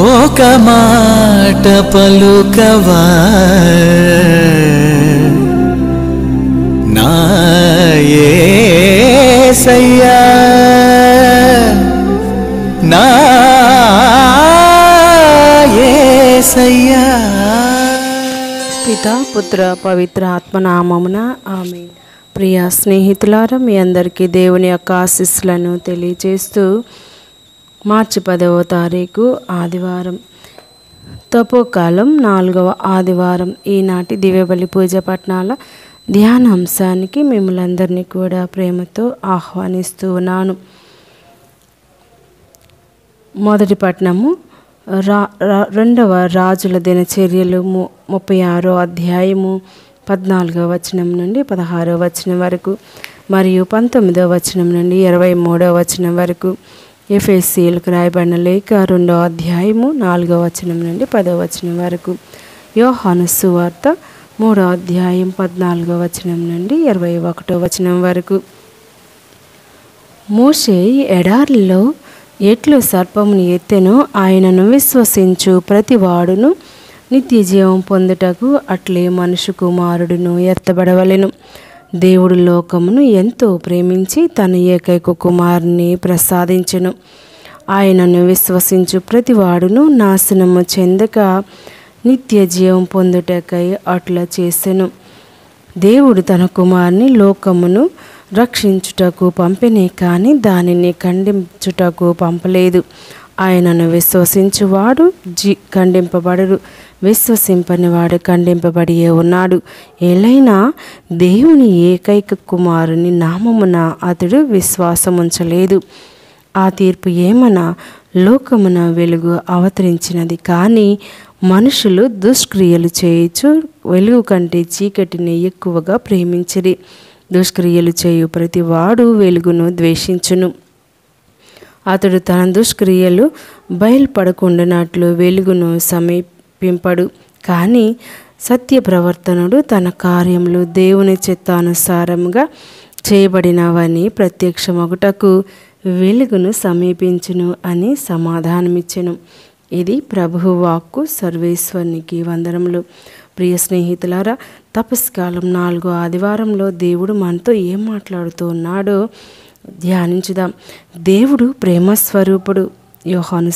ఒక మాట పలుకవా నా యేసయ్యా, నా యేసయ్యా. పితా పుత్ర పవిత్ర ఆత్మనామమున ఆమేన్. ప్రియ స్నేహితులారా, మీ అందరికీ దేవుని యొక్క ఆశీస్సులను తెలియజేస్తూ మార్చి 10వ తారీఖు ఆదివారం, తపోకాలం 4వ ఆదివారం, ఈనాటి దివ్యబలి పూజ పట్నాల ధ్యానాంశానికి మిమ్మల్ని అందరినీ కూడా ప్రేమతో ఆహ్వానిస్తూ ఉన్నాను. మొదటి పట్నము రెండవ రాజుల దినచర్యలు 36వ అధ్యాయము 14వ వచనం నుండి 16వ వచనం వరకు మరియు 19వ వచనం నుండి 23వ వచనం వరకు. ఎఫెసీయులకు రాయబడిన లేఖ 2వ అధ్యాయము 4వ వచనం నుండి 10వ వచనం వరకు. యోహాను సువార్త 3వ అధ్యాయం 14వ వచనం నుండి 21వ వచనం వరకు. మోషే ఎడారిలో ఎట్లు సర్పమును ఎత్తెనో ఆయనను విశ్వసించు ప్రతి వాడును నిత్య జీవం పొందుటకు అట్లే మనుషు కుమారుడును ఎత్తబడవలెను. దేవుడు లోకమును ఎంతో ప్రేమించి తన ఏకైక కుమారుని ప్రసాదించెను. ఆయనను విశ్వసించు ప్రతి వాడును నాశనము చెందక నిత్య జీవం పొందుటకై అట్లా చేసెను. దేవుడు తన కుమారుని లోకమును రక్షించుటకు పంపినే కానీ దానిని ఖండించుటకు పంపలేదు. ఆయనను విశ్వసించువాడు ఖండింపబడరు, విశ్వసింపని వాడు ఖండింపబడియే ఉన్నాడు. ఏలైనా దేవుని ఏకైక కుమారుని నామమున అతడు విశ్వాసముంచలేదు. ఆ తీర్పు ఏమనా లోకమున వెలుగు అవతరించినది, కానీ మనుషులు దుష్క్రియలు చేయుచు వెలుగు కంటే చీకటిని ఎక్కువగా ప్రేమించిరి. దుష్క్రియలు చేయు ప్రతి వాడు వెలుగును ద్వేషించును. అతడు తన దుష్క్రియలు బయలుపడకుండానట్లు వెలుగును సమీపింపడు. కానీ సత్య ప్రవర్తనుడు తన కార్యములు దేవుని చిత్తానుసారముగా చేయబడినవని ప్రత్యక్షమగుటకు వెలుగును సమీపించును అని సమాధానమిచ్చెను. ఇది ప్రభువు వాక్కు. సర్వేశ్వరునికి వందనములు. ప్రియ స్నేహితులారా, తపస్కాలం 4వ ఆదివారంలో దేవుడు మనతో ఏం మాట్లాడుతూ ఉన్నాడో ధ్యానించుదాం. దేవుడు ప్రేమస్వరూపుడు. యోహాను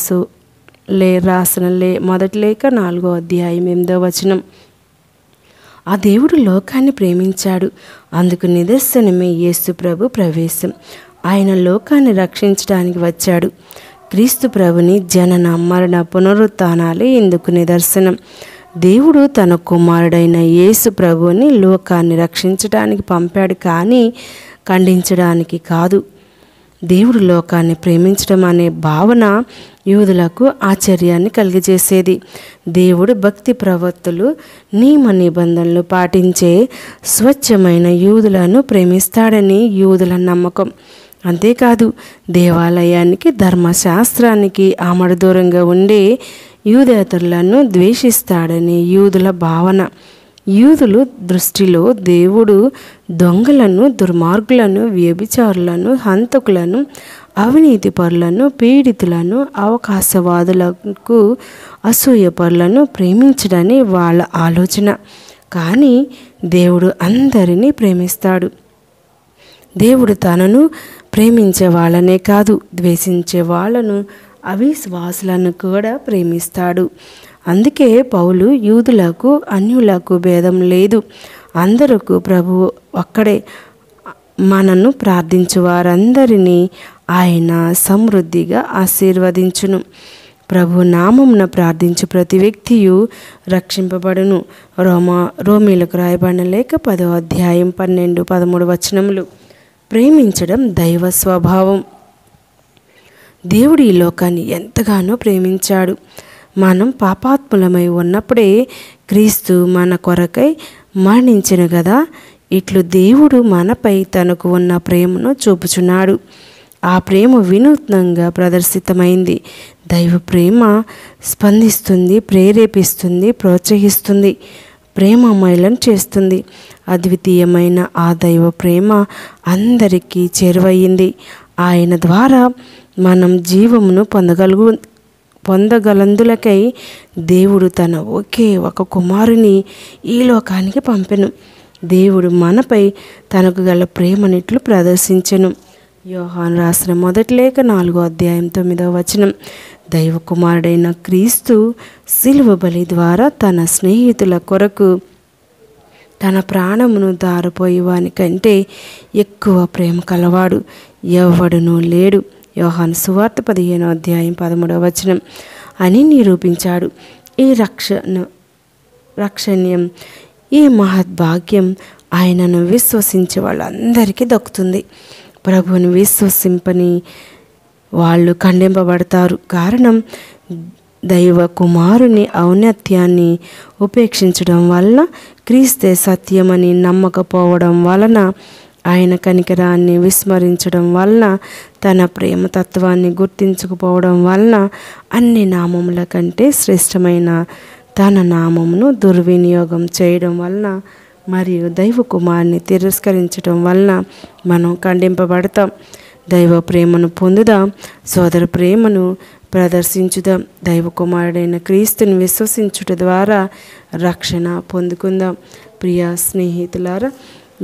రాసిన మొదటి లేఖ 4వ అధ్యాయం 8వ వచనం. ఆ దేవుడు లోకాన్ని ప్రేమించాడు. అందుకు నిదర్శనమే యేసు ప్రభు ప్రవేశం. ఆయన లోకాన్ని రక్షించడానికి వచ్చాడు. క్రీస్తు ప్రభుని జనన మరణ పునరుత్థానాలే ఇందుకు నిదర్శనం. దేవుడు తన కుమారుడైన యేసు ప్రభుని లోకాన్ని రక్షించడానికి పంపాడు, కానీ ఖండించడానికి కాదు. దేవుడు లోకాన్ని ప్రేమించడం అనే భావన యూదులకు ఆశ్చర్యాన్ని కలిగజేసేది. దేవుడు భక్తి ప్రవక్తలు నియమ నిబంధనలు పాటించే స్వచ్ఛమైన యూదులను ప్రేమిస్తాడని యూదుల నమ్మకం. అంతేకాదు, దేవాలయానికి ధర్మశాస్త్రానికి ఆమడ దూరంగా ఉండే యూదేతరులను ద్వేషిస్తాడని యూదుల భావన. యూదులు దృష్టిలో దేవుడు దొంగలను, దుర్మార్గులను, వ్యభిచారులను, హంతకులను, అవినీతిపరులను, పీడితులను, అవకాశవాదులకు, అసూయపరులను ప్రేమించడని వాళ్ళ ఆలోచన. కానీ దేవుడు అందరినీ ప్రేమిస్తాడు. దేవుడు తనను ప్రేమించే వాళ్ళనే కాదు, ద్వేషించే వాళ్ళను, అవిశ్వాసులను కూడా ప్రేమిస్తాడు. అందుకే పౌలు యూదులకు అన్యులకు భేదం లేదు, అందరకు ప్రభువు ఒక్కడే, మనను ప్రార్థించు వారందరినీ ఆయన సమృద్ధిగా ఆశీర్వదించును. ప్రభు నామమున ప్రార్థించు ప్రతి వ్యక్తియు రక్షింపబడును. రోమీలకు రాయబడిన లేఖ 10వ అధ్యాయం 12, 13 వచనములు. ప్రేమించడం దైవ స్వభావం. దేవుడు ఈ లోకాన్ని ఎంతగానో ప్రేమించాడు. మనం పాపాత్ములమై ఉన్నప్పుడే క్రీస్తు మన కొరకై మరణించెను కదా. ఇట్లు దేవుడు మనపై తనకు ఉన్న ప్రేమను చూపుచున్నాడు. ఆ ప్రేమ వినూత్నంగా ప్రదర్శితమైంది. దైవ ప్రేమ స్పందిస్తుంది, ప్రేరేపిస్తుంది, ప్రోత్సహిస్తుంది, ప్రేమమయులను చేస్తుంది. అద్వితీయమైన ఆ దైవ ప్రేమ అందరికీ చేరువయ్యింది. ఆయన ద్వారా మనం జీవమును పొందగలందులకై దేవుడు తన ఒకే ఒక కుమారుని ఈ లోకానికి పంపెను. దేవుడు మనపై తనకు గల ప్రేమనిట్లు ప్రదర్శించెను. యోహాను రాసిన మొదటి లేఖ 4వ అధ్యాయం 9వ వచనం. దైవ కుమారుడైన క్రీస్తు శిలువ బలి ద్వారా తన స్నేహితుల కొరకు తన ప్రాణమును దారపోయేవాని కంటే ఎక్కువ ప్రేమ కలవాడు ఎవడునూ లేడు. యోహాను సువార్త 15వ అధ్యాయం 13వ వచనం అని నిరూపించాడు. ఈ రక్షణ్యం, ఈ మహద్భాగ్యం ఆయనను విశ్వసించే వాళ్ళందరికీ దక్కుతుంది. ప్రభువుని విశ్వసింపని వాళ్ళు ఖండింపబడతారు. కారణం దైవ కుమారుని ఔన్నత్యాన్ని ఉపేక్షించడం వలన, క్రీస్తే సత్యమని నమ్మకపోవడం వలన, ఆయన కనికరాన్ని విస్మరించడం వలన, తన ప్రేమతత్వాన్ని గుర్తించకపోవడం వలన, అన్ని నామముల కంటే శ్రేష్టమైన తన నామమును దుర్వినియోగం చేయడం వలన మరియు దైవ కుమారుని తిరస్కరించడం వలన మనం ఖండింపబడతాం. దైవ ప్రేమను పొందుదాం, సోదర ప్రేమను ప్రదర్శించుదాం. దైవ కుమారుడైన క్రీస్తుని విశ్వసించుట ద్వారా రక్షణ పొందుకుందాం. ప్రియ స్నేహితులారా,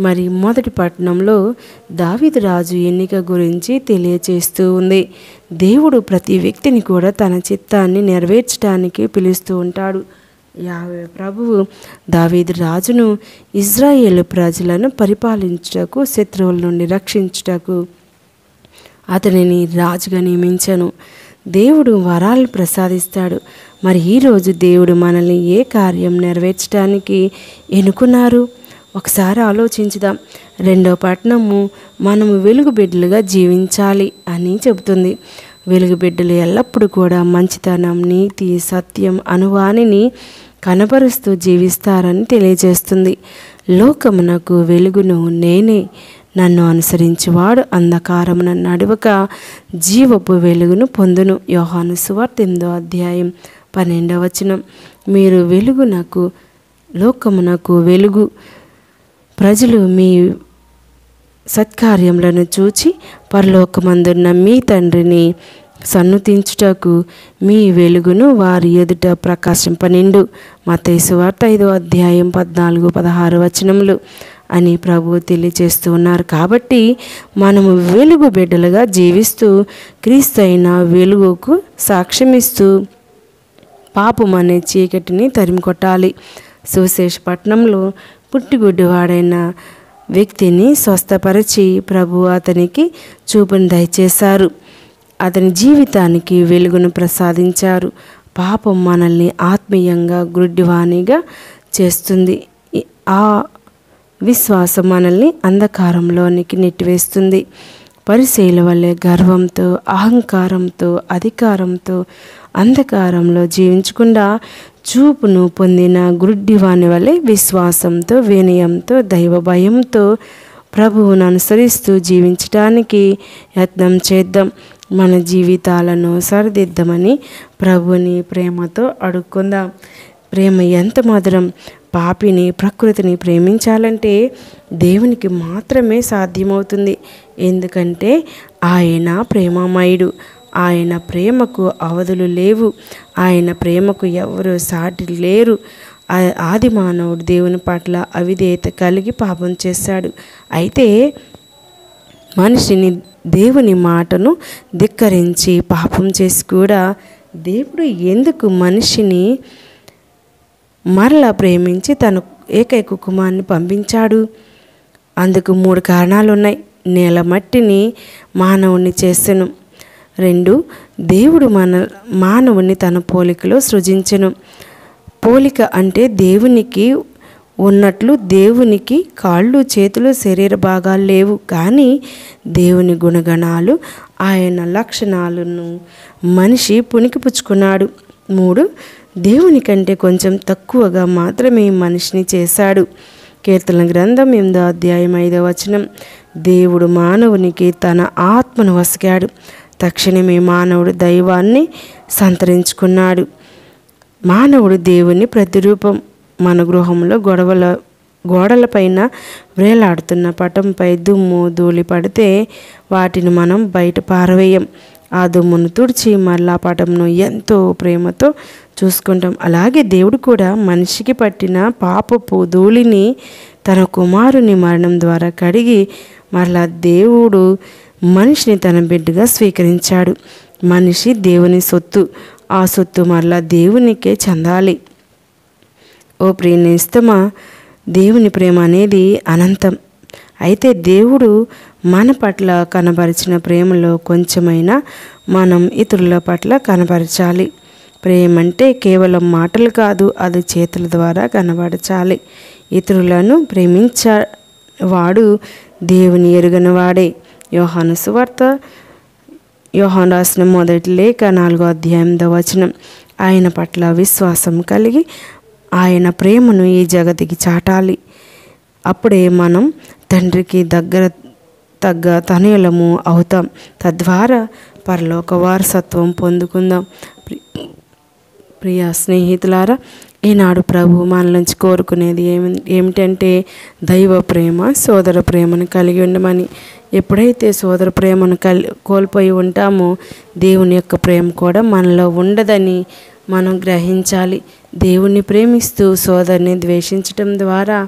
మరి మొదటి పట్టణంలో దావీదు రాజు ఎన్నిక గురించి తెలియచేస్తూ ఉంది. దేవుడు ప్రతి వ్యక్తిని కూడా తన చిత్తాన్ని నెరవేర్చడానికి పిలుస్తూ ఉంటాడు. యావే ప్రభువు దావీదు రాజును ఇజ్రాయేలు ప్రజలను పరిపాలించుటకు, శత్రువుల నుండి రక్షించుటకు అతనిని రాజుగా నియమించను. దేవుడు వరాలను ప్రసాదిస్తాడు. మరి ఈరోజు దేవుడు మనల్ని ఏ కార్యం నెరవేర్చడానికి ఎన్నుకున్నారు? ఒకసారి ఆలోచించుదాం. 2వ పట్టణము మనము వెలుగు బిడ్డలుగా జీవించాలి అని చెబుతుంది. వెలుగు బిడ్డలు ఎల్లప్పుడూ కూడా మంచితనం, నీతి, సత్యం అనువానిని కనపరుస్తూ జీవిస్తారని తెలియజేస్తుంది. లోకమునకు వెలుగును నేనే, నన్ను అనుసరించువాడు అంధకారమున నడవక జీవపు వెలుగును పొందును. యోహాను సువార్త 8వ అధ్యాయం 12వ వచనం. మీరు వెలుగునకు, లోకమునకు వెలుగు. ప్రజలు మీ సత్కార్యములను చూచి పరలోకమందున్న మీ తండ్రిని సన్నుతించుటకు మీ వెలుగును వారి ఎదుట ప్రకాశింపనిండు. మత్తయి సువార్త 5వ అధ్యాయం 14-16 వచనములు అని ప్రభువు తెలియజేస్తూ ఉన్నారు. కాబట్టి మనము వెలుగు బిడ్డలుగా జీవిస్తూ క్రీస్తు అయిన వెలుగుకు సాక్ష్యమిస్తూ పాపం అనే చీకటిని తరిమికొట్టాలి. సువిశేష పట్టణంలో పుట్టిగుడ్డివాడైన వ్యక్తిని స్వస్థపరిచి ప్రభు అతనికి చూపును దయచేశారు. అతని జీవితానికి వెలుగును ప్రసాదించారు. పాపం మనల్ని ఆత్మీయంగా గుడ్డివానిగా చేస్తుంది. ఆ విశ్వాసం మనల్ని అంధకారంలోనికి నెట్టివేస్తుంది. పరిసయ్యుల వల్లే గర్వంతో, అహంకారంతో, అధికారంతో అంధకారంలో జీవించకుండా చూపును పొందిన గుడ్డివాని వలె విశ్వాసంతో, వినయంతో, దైవ భయంతో ప్రభువును అనుసరిస్తూ జీవించడానికి యత్నం చేద్దాం. మన జీవితాలను సరిదిద్దామని ప్రభుని ప్రేమతో అడుక్కుందాం. ప్రేమ ఎంత మధురం! పాపిని, ప్రకృతిని ప్రేమించాలంటే దేవునికి మాత్రమే సాధ్యమవుతుంది. ఎందుకంటే ఆయన ప్రేమమయుడు. ఆయన ప్రేమకు అవధులు లేవు. ఆయన ప్రేమకు ఎవరు సాటి లేరు. ఆది మానవుడు దేవుని పట్ల అవిధేయత కలిగి పాపం చేశాడు. అయితే మనిషిని దేవుని మాటను ధిక్కరించి పాపం చేసి కూడా దేవుడు ఎందుకు మనిషిని మరలా ప్రేమించి తన ఏకైక కుమారుని పంపించాడు? అందుకు 3 కారణాలు ఉన్నాయి. నేల మట్టిని మానవుని చేసెను. 2, దేవుడు మానవుని తన పోలికలో సృజించెను. పోలిక అంటే దేవునికి ఉన్నట్లు దేవునికి కాళ్ళు, చేతులు, శరీర భాగాలు లేవు. కానీ దేవుని గుణగణాలు, ఆయన లక్షణాలను మనిషి పుణికిపుచ్చుకున్నాడు. 3, దేవుని కంటే కొంచెం తక్కువగా మాత్రమే మనిషిని చేశాడు. కీర్తనల గ్రంథం 8వ అధ్యాయం 5వ వచనం. దేవుడు మానవునికి తన ఆత్మను వసిగాడు. తక్షణమే మానవుడు దైవాన్ని సంతరించుకున్నాడు. మానవుడు దేవుని ప్రతిరూపం. మన గృహంలో గోడలపైన వేలాడుతున్న పటంపై దుమ్ము, ధూళి పడితే వాటిని మనం బయట పారవేయం. ఆ దుమ్మును తుడిచి మరలా పటంను ఎంతో ప్రేమతో చూసుకుంటాం. అలాగే దేవుడు కూడా మనిషికి పట్టిన పాపపు ధూళిని తన కుమారుని మరణం ద్వారా కడిగి మరలా దేవుడు మనిషిని తన బిడ్డగా స్వీకరించాడు. మనిషి దేవుని సొత్తు. ఆ సొత్తు మరలా దేవునికే చెందాలి. ఓ ప్రియనేస్తమా, దేవుని ప్రేమ అనేది అనంతం. అయితే దేవుడు మన పట్ల కనబరిచిన ప్రేమలో కొంచెమైనా మనం ఇతరుల పట్ల కనబరచాలి. ప్రేమ అంటే కేవలం మాటలు కాదు, అది చేతుల ద్వారా కనబరచాలి. ఇతరులను ప్రేమించేవాడు దేవుని ఎరుగని వాడే. యోహాను సువార్త యోహాను రాసిన మొదటి లేఖ 4వ అధ్యాయం 8వ వచనం. ఆయన పట్ల విశ్వాసం కలిగి ఆయన ప్రేమను ఈ జగతికి చాటాలి. అప్పుడే మనం తండ్రికి తగ్గ తనయులము అవుతాం. తద్వారా పరలోక వారసత్వం పొందుకుందాం. ప్రియ స్నేహితులారా, ఈనాడు ప్రభు మన నుంచి కోరుకునేది ఏమిటంటే దైవ ప్రేమ, సోదర ప్రేమను కలిగి ఉండమని. ఎప్పుడైతే సోదర ప్రేమను కోల్పోయి ఉంటామో దేవుని యొక్క ప్రేమ కూడా మనలో ఉండదని మనం గ్రహించాలి. దేవుణ్ణి ప్రేమిస్తూ సోదరుని ద్వేషించటం ద్వారా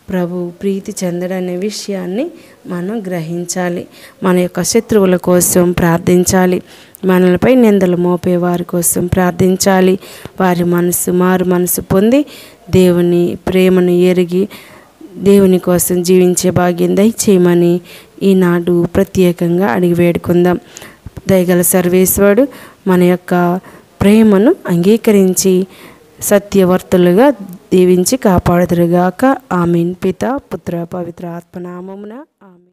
ప్రభు ప్రీతి చెందడనే విషయాన్ని మనం గ్రహించాలి. మన యొక్క శత్రువుల కోసం ప్రార్థించాలి. మనలపై నిందలు మోపే వారి కోసం ప్రార్థించాలి. వారి మారు మనసు పొంది దేవుని ప్రేమను ఎరిగి దేవుని కోసం జీవించే భాగ్యం దయచేయమని ఈనాడు ప్రత్యేకంగా అడిగి వేడుకుందాం. దయగల సర్వేశ్వరుడు మన యొక్క ప్రేమను అంగీకరించి సత్యవర్తులుగా దీవించి కాపాడుదురుగాక. ఆమేన్. పిత పుత్ర పవిత్ర ఆత్మనామమున ఆమేన్.